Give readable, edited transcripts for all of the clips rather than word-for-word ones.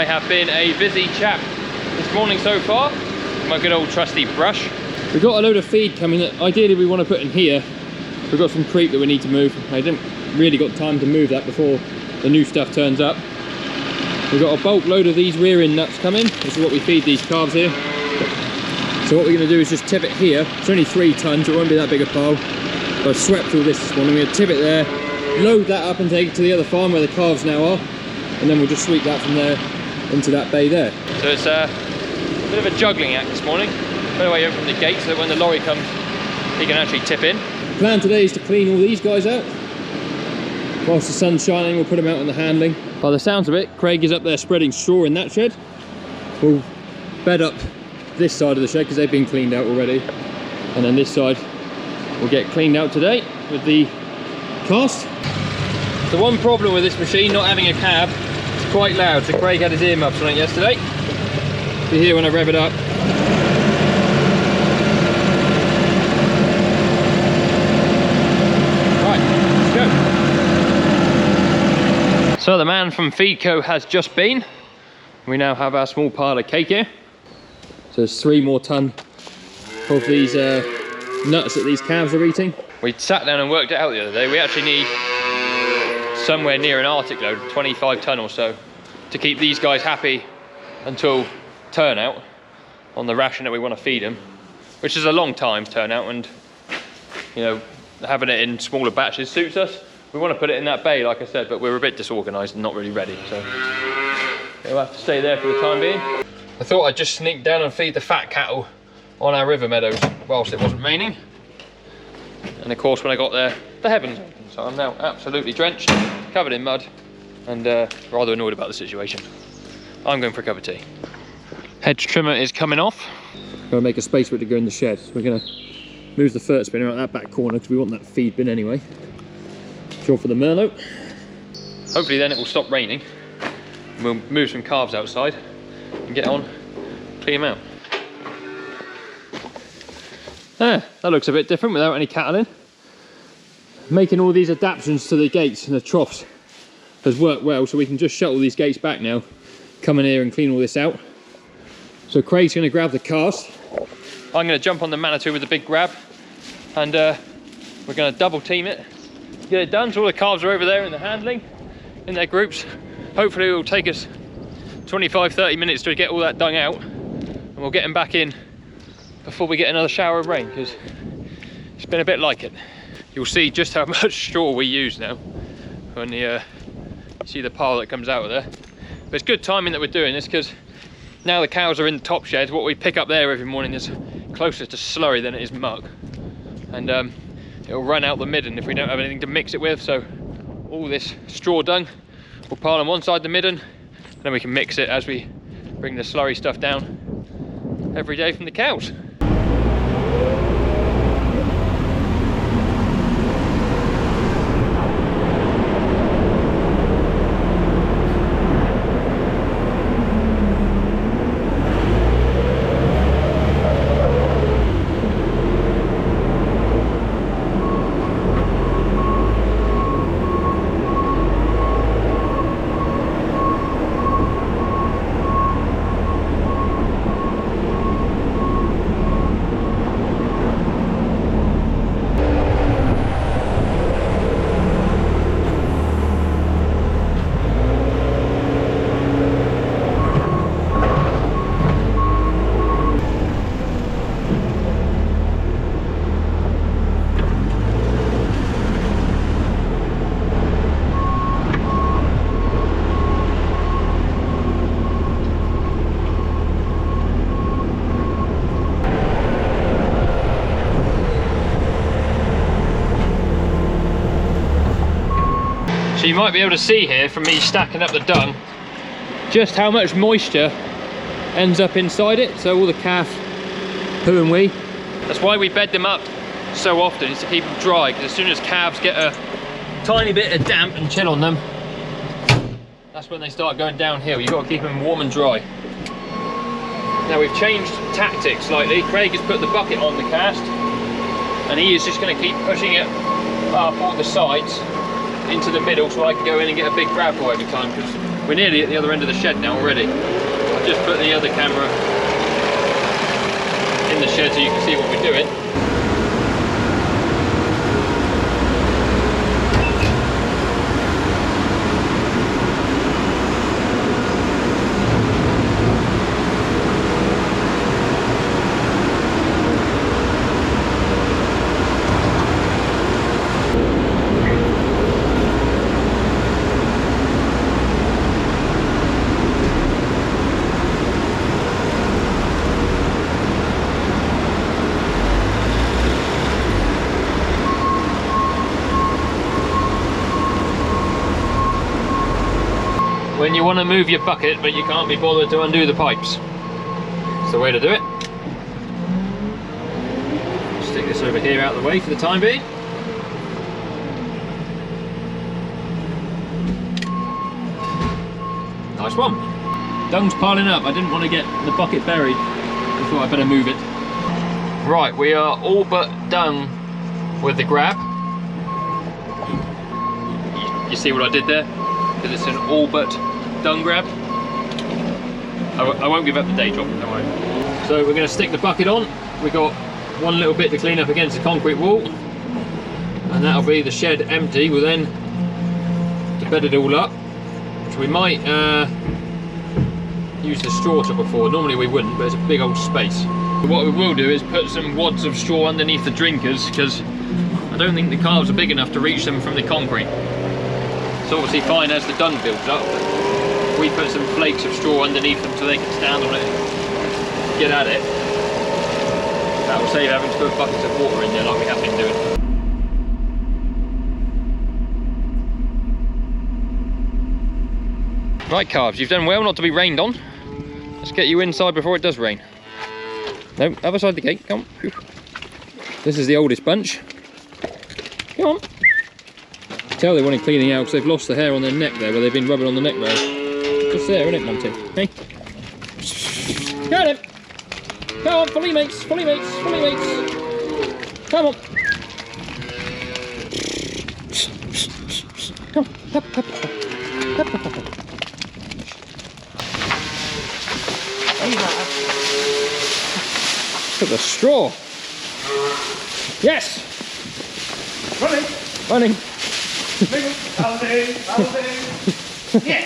I have been a busy chap this morning so far. My good old trusty brush. We've got a load of feed coming that ideally we want to put in here. We've got some creep that we need to move. I didn't really got time to move that before the new stuff turns up. We've got a bulk load of these rear end nuts coming. This is what we feed these calves here. So what we're going to do is just tip it here. It's only 3 tons, it won't be that big a pile. So I've swept all this morning. We're going to tip it there, load that up and take it to the other farm where the calves now are, and then we'll just sweep that from there into that bay there. So it's a bit of a juggling act this morning. Better way over from the gate so that when the lorry comes, he can actually tip in. The plan today is to clean all these guys out. Whilst the sun's shining, we'll put them out on the handling. By the sounds of it, Craig is up there spreading straw in that shed. We'll bed up this side of the shed because they've been cleaned out already, and then this side will get cleaned out today with the cast. The one problem with this machine not having a cab, it's quite loud, so Craig had his earmuffs on it yesterday. You hear when I rev it up. Right, let's go. So the man from Feedco has just been. We now have our small pile of cake here. So there's 3 more ton of these nuts that these calves are eating. We sat down and worked it out the other day. We actually need somewhere near an Arctic load, 25 ton or so, to keep these guys happy until turnout on the ration that we want to feed them, which is a long time turnout, and you know, having it in smaller batches suits us. We want to put it in that bay, like I said, but we're a bit disorganised and not really ready, so we'll have to stay there for the time being. I thought I'd just sneak down and feed the fat cattle on our river meadows whilst it wasn't raining. And of course when I got there, the heavens opened. So I'm now absolutely drenched, covered in mud, and rather annoyed about the situation. I'm going for a cup of tea. Hedge trimmer is coming off. Gotta make a space for it to go in the shed. So we're gonna move the fert spinner out that back corner because we want that feed bin anyway. Job for the Merlot. Hopefully then it will stop raining. We'll move some calves outside and get on, clean them out. There, that looks a bit different without any cattle in. Making all these adaptations to the gates and the troughs has worked well, so we can just shuttle these gates back now, come in here and clean all this out. So Craig's going to grab the cast. I'm going to jump on the Manitou with a big grab, and we're going to double team it, get it done. So all the calves are over there in the handling, in their groups. Hopefully it will take us 25-30 minutes to get all that dung out, and we'll get them back in before we get another shower of rain, because it's been a bit like it. You'll see just how much straw we use now when you see the pile that comes out of there. But it's good timing that we're doing this, because now the cows are in the top shed. What we pick up there every morning is closer to slurry than it is muck, and it'll run out the midden if we don't have anything to mix it with. So all this straw dung we'll pile on one side the midden, and then we can mix it as we bring the slurry stuff down every day from the cows. So you might be able to see here from me stacking up the dung just how much moisture ends up inside it. So all the calf poo and wee. That's why we bed them up so often, is to keep them dry, because as soon as calves get a tiny bit of damp and chill on them, that's when they start going downhill. You've got to keep them warm and dry. Now we've changed tactics slightly. Craig has put the bucket on the cast, and he is just going to keep pushing it up all the sides into the middle, so I can go in and get a big grab ball every time, because We're nearly at the other end of the shed now already. I've just put the other camera in the shed so you can see what we're doing. When you want to move your bucket but you can't be bothered to undo the pipes. It's the way to do it. Stick this over here out of the way for the time being. Nice one. Dung's piling up. I didn't want to get the bucket buried. I thought I'd better move it. Right, we are all but done with the grab. You see what I did there? Because it's an all but dung grab. I won't give up the day job, don't worry. So we're going to stick the bucket on. We've got one little bit to clean up against the concrete wall, and that'll be the shed empty. We'll then to bed it all up, which we might use the straw to before. Normally we wouldn't, but it's a big old space. But what we will do is put some wads of straw underneath the drinkers, because I don't think the calves are big enough to reach them from the concrete. It's obviously fine as the dung builds up, but we put some flakes of straw underneath them so they can stand on it and get at it. That will save having to put buckets of water in there like we have been doing. Right, calves, you've done well not to be rained on. Let's get you inside before it does rain. No, other side of the gate, come on. This is the oldest bunch. Come on. Tell they wanted cleaning out because they've lost the hair on their neck there where they've been rubbing on the neck rail. Just there, isn't it, Monty? Hey? Go on, come on, fully mates, fully mates, fully mates. Come on. Come on, up, up, up, up, up, up. Look at the straw. Yes. Running. Running. I'll do. Yeah.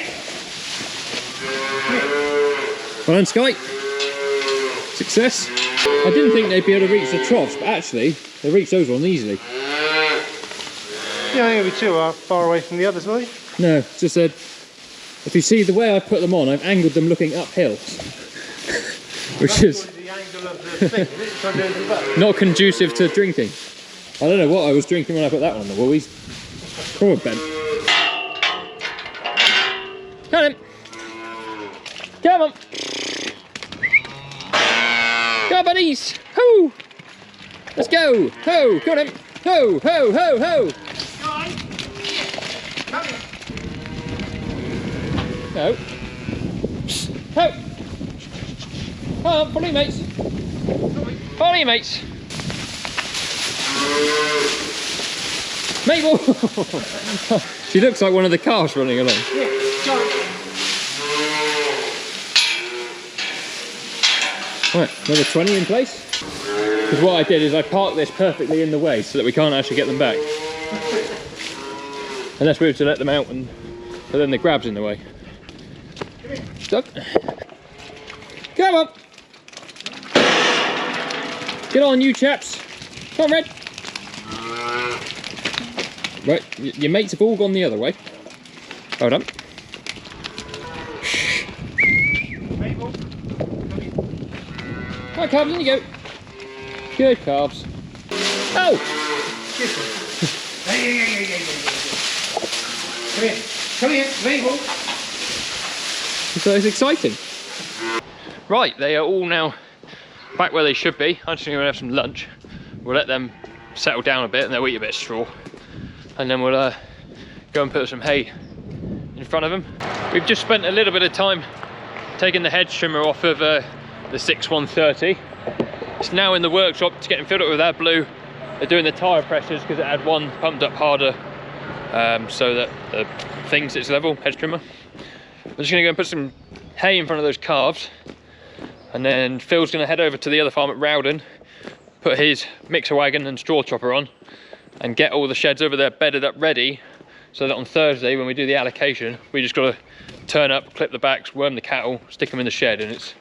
Well done, Sky. Success. I didn't think they'd be able to reach the troughs, but actually they reach those ones easily. Yeah, I think it'll be too far away from the others, will they? No, it's just that if you see the way I put them on, I've angled them looking uphill, which is the angle of the thing, not conducive to drinking. I don't know what I was drinking when I put that one on the woolies. Come on, Ben. Come on. Come on. Go on, buddies. Ho! Let's go. Ho! Come on, then. Ho! Ho! Ho! Ho! Ho! Ho! Come on, follow me, mates. Follow me, mates. Mabel! She looks like one of the calves running along. Yeah, sorry. Right, another 20 in place. Because what I did is I parked this perfectly in the way so that we can't actually get them back. Unless we were to let them out, but then the grab's in the way. Stuck. Come on! Get on, you chaps. Come on, Red. Right, your mates have all gone the other way. Hold on. Right, calves, in you go. Good calves. Oh! Come here, Mabel. So it's exciting. Right, they are all now back where they should be. I'm just going to have some lunch. We'll let them settle down a bit and they'll eat a bit of straw. And then we'll go and put some hay in front of them. We've just spent a little bit of time taking the hedge trimmer off of the 6130. It's now in the workshop to get filled up with AdBlue. They're doing the tyre pressures because it had one pumped up harder so that the thing sits level, hedge trimmer. We're just gonna go and put some hay in front of those calves, and then Phil's gonna head over to the other farm at Rowden, put his mixer wagon and straw chopper on, and get all the sheds over there bedded up ready, so that on Thursday when we do the allocation, we just gotta turn up, clip the backs, worm the cattle, stick them in the shed, and it's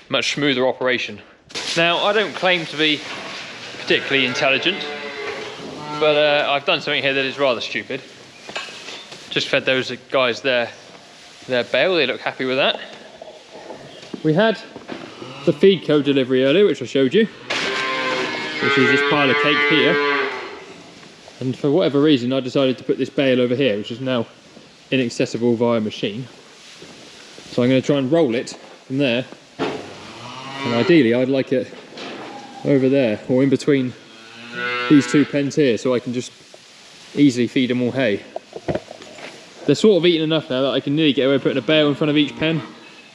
a much smoother operation. Now, I don't claim to be particularly intelligent, but I've done something here that is rather stupid. Just fed those guys their bale, they look happy with that. We had the feed co delivery earlier, which I showed you, which is this pile of cake here. And for whatever reason, I decided to put this bale over here, which is now inaccessible via machine. So I'm going to try and roll it from there. And ideally, I'd like it over there, or in between these two pens here, so I can just easily feed them all hay. They're sort of eating enough now that I can nearly get away with putting a bale in front of each pen.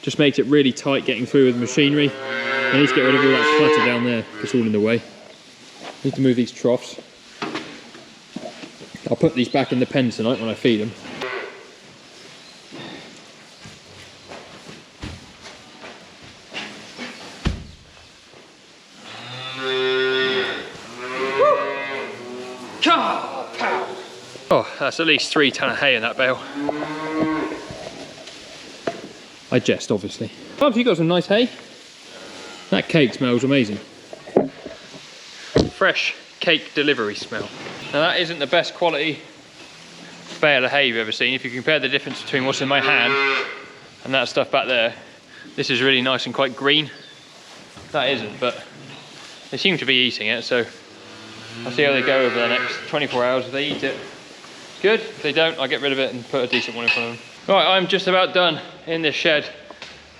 Just makes it really tight getting through with machinery. I need to get rid of all that clutter down there, it's all in the way. Need to move these troughs. I'll put these back in the pen tonight when I feed them. Oh, that's at least 3 tons of hay in that bale. I jest, obviously. Oh, you got some nice hay. That cake smells amazing. Fresh cake delivery smell. Now that isn't the best quality bale of hay you've ever seen. If you compare the difference between what's in my hand and that stuff back there, this is really nice and quite green. That isn't, but they seem to be eating it, so I'll see how they go over the next 24 hours. If they eat it, good. If they don't, I'll get rid of it and put a decent one in front of them. Right, I'm just about done in this shed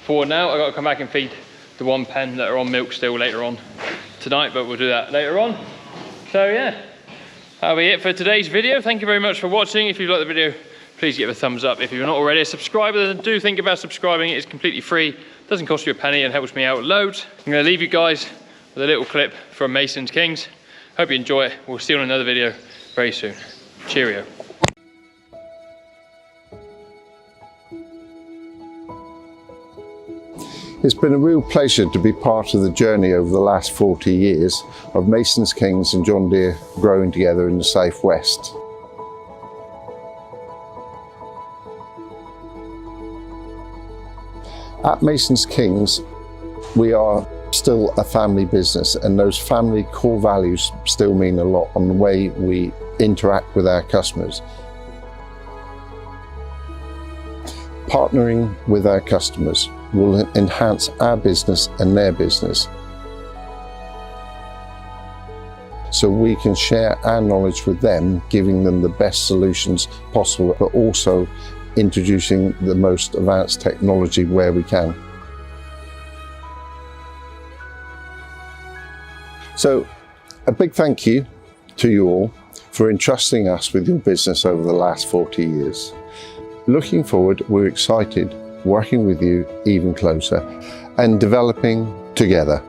for now. I've got to come back and feed the one pen that are on milk still later on tonight, but we'll do that later on. So yeah, that'll be it for today's video. Thank you very much for watching. If you liked the video, please give it a thumbs up. If you're not already a subscriber, then do think about subscribing. It's completely free, doesn't cost you a penny, and helps me out loads. I'm going to leave you guys with a little clip from Mason's Kings. Hope you enjoy it. We'll see you on another video very soon. Cheerio. It's been a real pleasure to be part of the journey over the last 40 years of Mason's Kings and John Deere growing together in the Southwest. At Mason's Kings, we are still a family business, and those family core values still mean a lot on the way we interact with our customers. Partnering with our customers will enhance our business and their business, so we can share our knowledge with them, giving them the best solutions possible, but also introducing the most advanced technology where we can. So a big thank you to you all for entrusting us with your business over the last 40 years. Looking forward, we're excited working with you even closer and developing together.